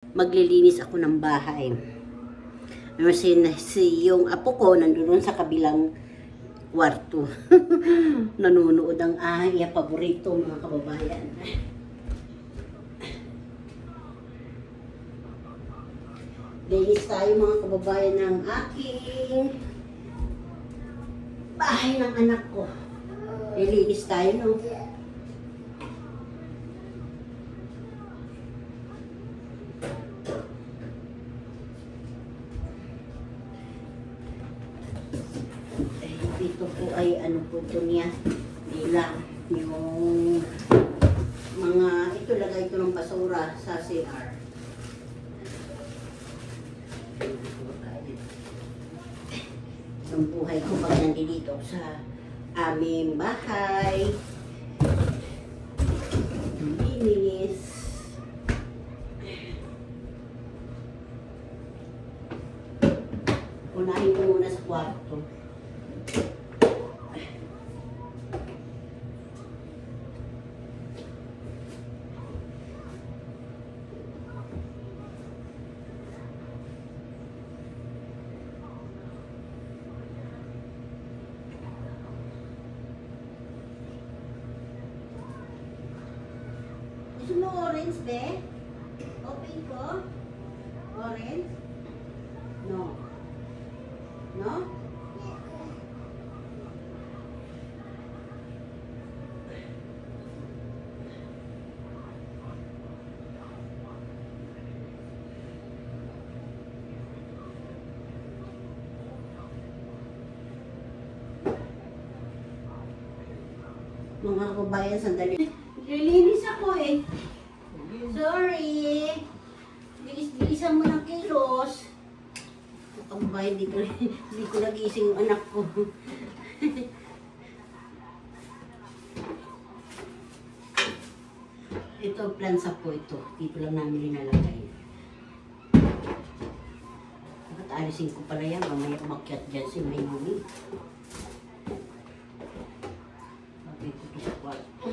Maglilinis ako ng bahay. Yung apo ko nandun sa kabilang kwarto. Nanonood ang paborito mga kababayan. Linis tayo mga kababayan ng aking bahay ng anak ko. Lilinis tayo, no? Dito po ay ano po ito niya, nila, yung mga, ito lagay ito ng basura sa CR. Ang buhay ko pag nandito sa aming bahay. Linis. Unahin ko muna sa kwarto. Gusto mo orange, be? Open ko? Orange? No. No? Mga kabayan, sandali. Lilinis ako eh. Sorry. Bilis-bilisan mo ng kilos. Kabayan, di ko nagising yung anak ko. Ito, plansa po ito. Dito lang namin nilalagay. Dapat alisin ko pala yan. Mamaya umakyat dyan si Mayumi. Lagay ko ito sa kwarto.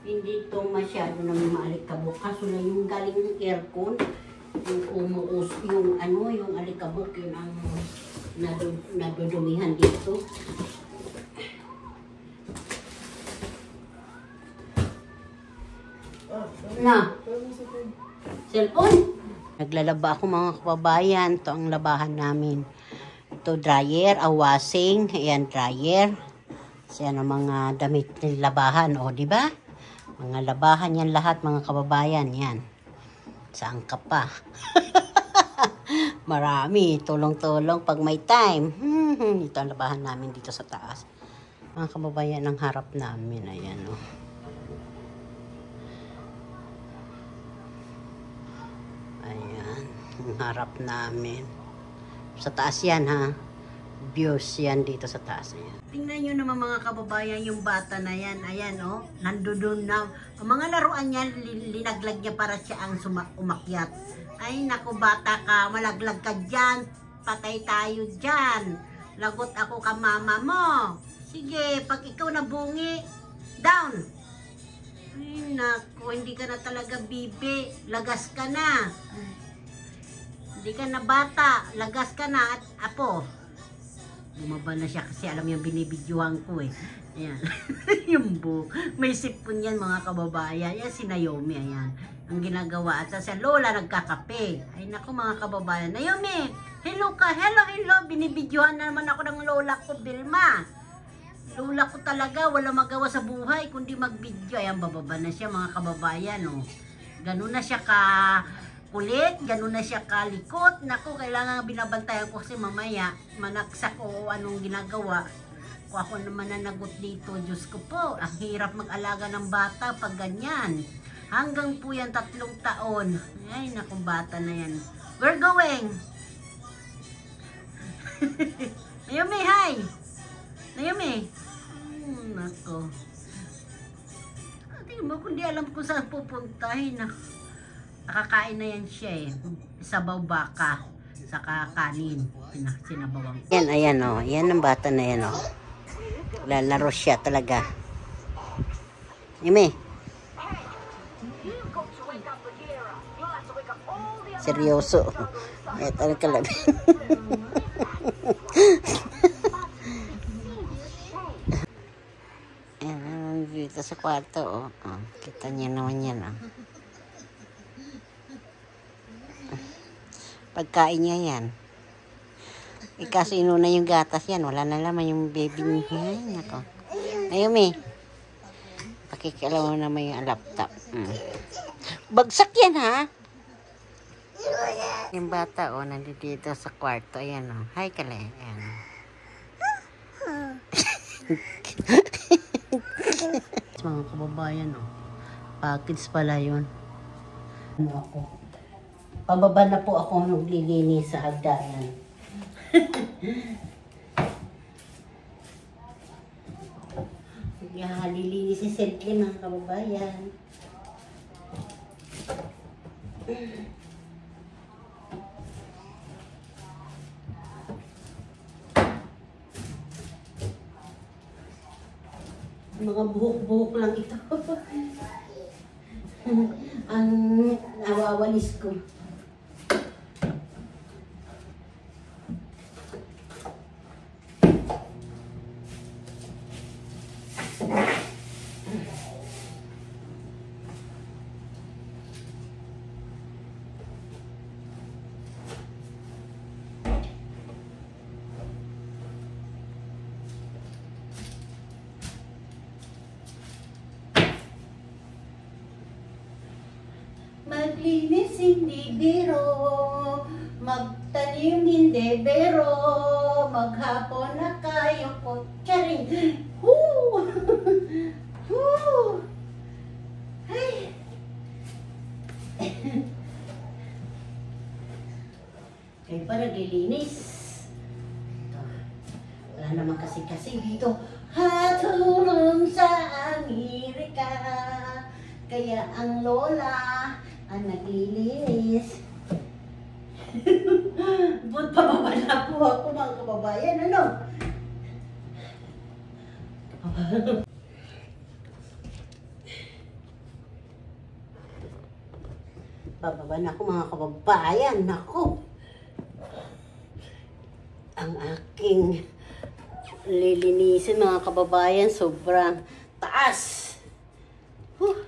Hindi ito masyado nang maalikabok. Kaso na yung galing ng aircon, yung umuus, yung ano, yung alikabok, yun ang nadudumihan dito. Na? Cellphone? Naglalaba ako mga kababayan. Ito ang labahan namin. Ito dryer, washing. Ayan, dryer. Yan ang mga damit ng labahan. O, di ba? Mga labahan yan lahat, mga kababayan. Yan. Saan ka pa? Marami. Tulong-tulong pag may time. Ito ang labahan namin dito sa taas. Mga kababayan, ang harap namin. Ayan, o. Ayan. Ang harap namin. Sa taas yan, ha? Views yan dito sa taas. Ayan. Tingnan nyo naman mga kababayan yung bata na yan. Ayan o. Nandun na. Ang mga laruan niya, linaglag niya para siya ang umakyat. Ay naku bata ka. Malaglag ka dyan. Patay tayo dyan. Lagot ako ka mama mo. Sige. Pag ikaw nabungi. Down. Ay naku. Hindi ka na talaga bibi. Lagas ka na. Hindi ka na bata. Lagas ka na. At apo. Bumaba na siya kasi alam yung binibidyohan ko eh. Ayan. Yung buhok. May sipon yan mga kababayan. Yan si Naomi. Ayan. Ang ginagawa. At sa lola nagkakape. Ay naku mga kababayan. Naomi! Hello ka! Hello, hello! Binibidyohan na naman ako ng lola ko, Vilma. Lola ko talaga. Wala magawa sa buhay kundi magbidyo. Ayan, bababa na siya mga kababayan. Oh. Ganun na siya ka... kulit, ganun na siya kalikot. Naku, kailangan binabantayan ko kasi mamaya manaksak o anong ginagawa. Kung ako naman nanagot dito, Diyos ko po, ang hirap mag-alaga ng bata pag ganyan. Hanggang po yan 3 taon. Ay, naku, bata na yan. We're going! Naomi, hi! Naomi! Naku. mo, kundi alam ko saan pupuntahin. Nakakain na yan siya eh. Sabaw baka, saka kanin. Sinabawang. Yan, ayan o. Yan ang bata na yan o. Lalaro siya talaga. Ime. Seryoso. Ito ang kalabi. Ayan, dito sa kwarto oh. Oh, kita niya naman yan oh. Pagkain niya yan. Kaso inuna yung gatas yan. Wala na laman yung baby niya. Ay, nako. Ayumi. Pakikialaw mo naman yung laptop. Bagsak yan ha. Yung bata oh, nandito sa kwarto. Ayan oh. Hi Kale. Ayan. Mga kababayan oh. Package pala yun. Ano ako? Pababa na po ako naglilinis sa hagdanan. Lilinis si Sedley mga kababayan. Mga buhok-buhok lang ito. Ang nawawalis ko. Maglinis hindi biro, magtanim hindi biro, maghapon na kayo po. Charing! Hoo! Hoo! Ay! Kayo pa naglilinis. Ito. Wala naman kasi dito. Hatulong sa Amerika. Kaya ang lola ang naglilinis. Bu't pababa na po ako mga kababayan, ano? Bababa na ako mga kababayan, naku! Ang aking lilinisin mga kababayan, sobrang taas. Huh.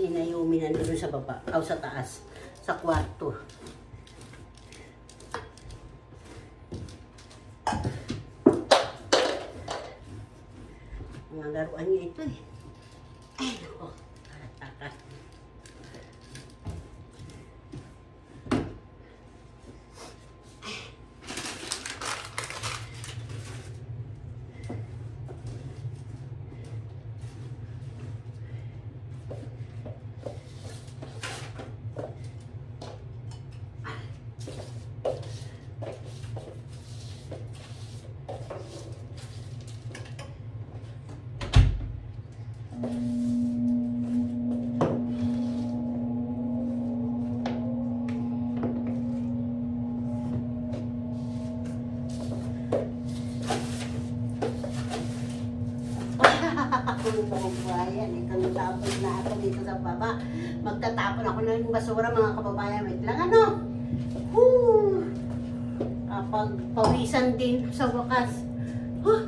Si Naomi nandun sa baba, o sa taas, sa kwarto. Mga laruan niya ito eh. Ay, naku. Takas. Kababayan, itong tapos na ako dito sa baba. Magtatapon ako ng basura mga kababayan. Wait lang ano? Woo! Pagpawisan din sa wakas. Huh!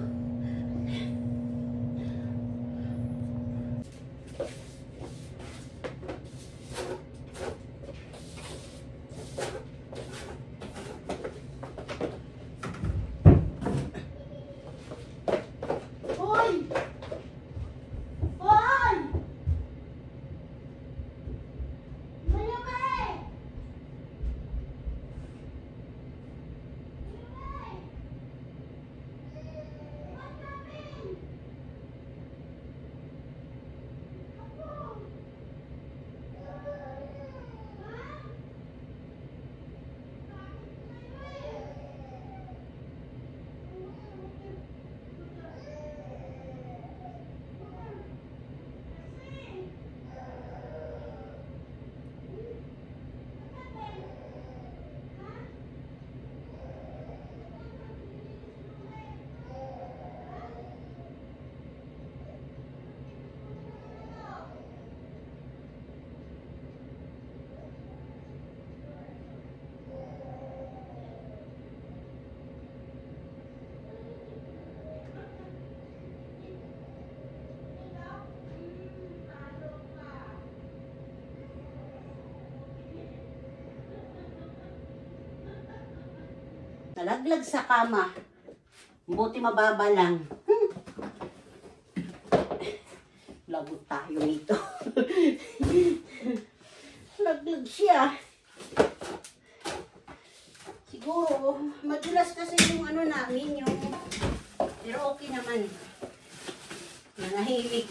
Nalaglag sa kama. Buti mababa lang. Lagot tayo nito. Laglag siya. Siguro, madulas kasi yung ano namin, yung... Pero okay naman. Nanahimik.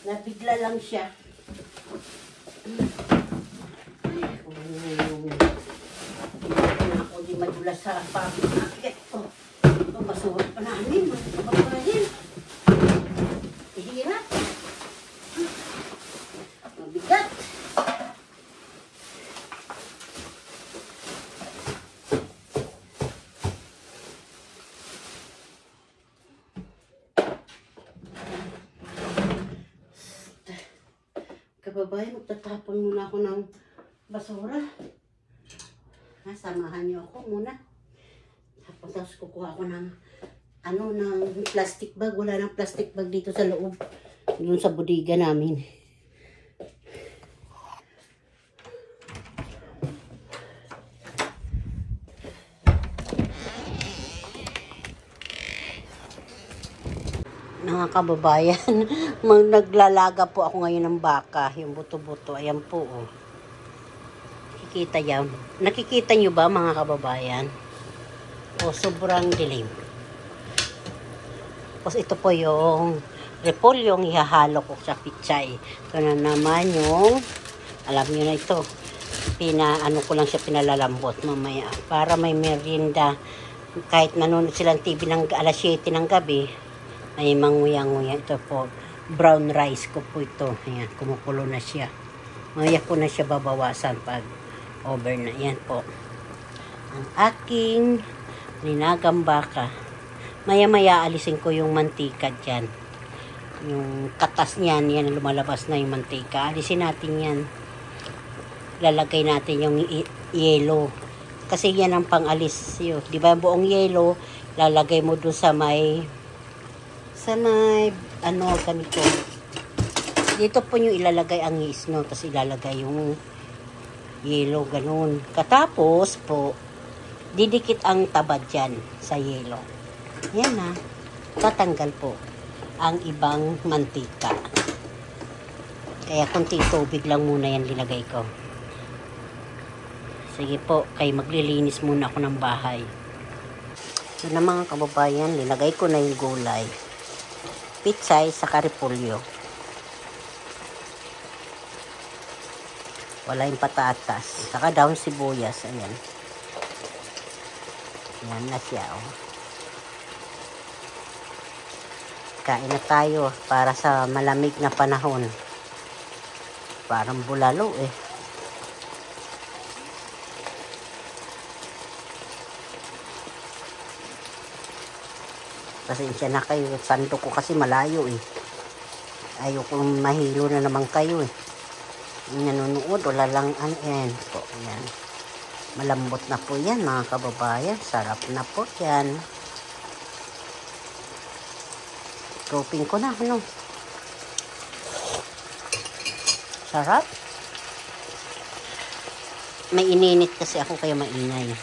Nabigla lang siya. Ay, kung ano yung... Hindi na ako di madulas sa pag-akit ko. Ito, masuot pa namin. Masuot pa rin. Hirap. Mabigat. Kababayan, magtatapon muna ako ng basura. Samahan niyo ako muna. Tapos kukuha ako ng ng plastic bag. Wala ng plastic bag dito sa loob. Doon sa bodega namin. Mga kababayan, naglalaga po ako ngayon ng baka. Yung buto-buto. Ayan po, oh. Nakikita yan. Nakikita nyo ba, mga kababayan? O, sobrang dilim. Tapos ito po yung repolyo, yung ihahalo ko sa pichay. Ito na naman yung, alam nyo na ito, ano ko lang siya pinalalambot mamaya. Para may merienda, kahit nanonood silang TV ng alas 7 ng gabi, ay manguya-nguya. Ito po, brown rice ko po ito. Ayan, kumukulo na siya. Maya ko na siya babawasan pag over na. Yan po. Ang aking ninagang baka. Maya-maya alisin ko yung mantika dyan. Yung katas niyan, yan lumalabas na yung mantika. Alisin natin yan. Lalagay natin yung yelo. Kasi yan ang pang-alis yun. Di ba buong yelo, lalagay mo doon sa may ganito. Dito po yung ilalagay ang isno, tapos ilalagay yung yelo, ganun. Katapos po, didikit ang tabad dyan sa yelo. Yan na. Tatanggal po ang ibang mantika. Kaya kunting tubig lang muna yan nilagay ko. Sige po, kay maglilinis muna ako ng bahay. So na mga kababayan, linagay ko na yung gulay. Pichay sa repolyo. Wala yung patatas. Saka daon sibuyas. Ayan. Ayan na siya. Oh. Kain na tayo para sa malamig na panahon. Parang bulalo eh. Pasensya na kayo. Sando ko kasi malayo eh. Ayokong mahilo na naman kayo eh. Nanonood, wala lang yan po. Yan. Malambot na po yan mga kababayan. Sarap na po yan. Dropping ko na. Ano? Sarap. May ininit kasi ako kaya maingay.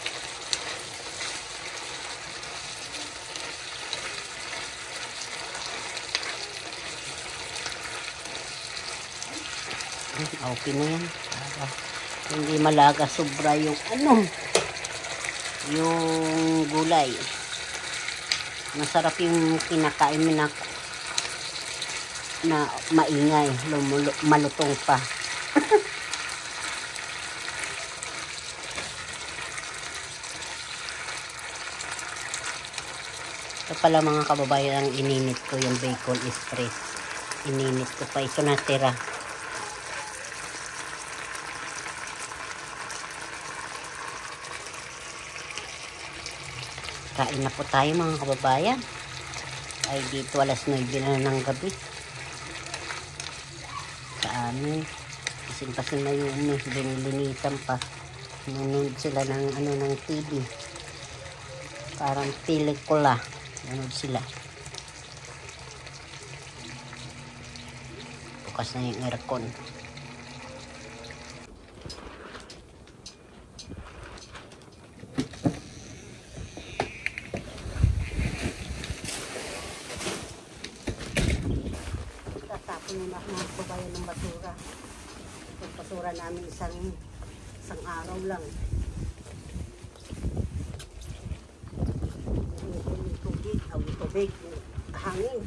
Okay na yan. Hindi malaga sobra yung yung gulay. Masarap yung kinakain mo na maingay, malutong pa. Ito pala mga kababayan, ang ininit ko yung bacon express. Ininit ko pa ito natira. Kain na po tayo mga kababayan. Ay dito alas 9 na ng gabi. Sa amin. Pasin-pasin na yung binilinitan pa. Nanonood sila ng ng TV. Parang pelikula. Nanonood sila. Bukas na yung aircon. basura namin isang araw lang. Yung tubig, yung hangin.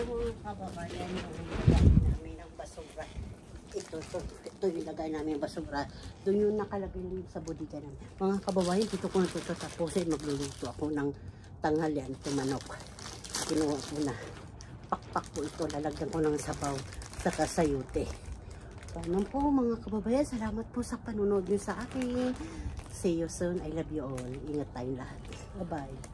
Mga kababayan, yung lagay namin ng basura. Ito yung lagay namin ng basura. Doon yung nakalagay sa bodega namin. Mga kababayan, dito ko na ito tapusin. Magluluto ako ng tanghalian, manok. Kinuha ko na. Pakpak po ito. Lalagyan ko ng sabaw sa kasayute. Ganun po mga kababayan. Salamat po sa panunod niyo sa akin. See you soon. I love you all. Ingat tayong lahat. Bye-bye.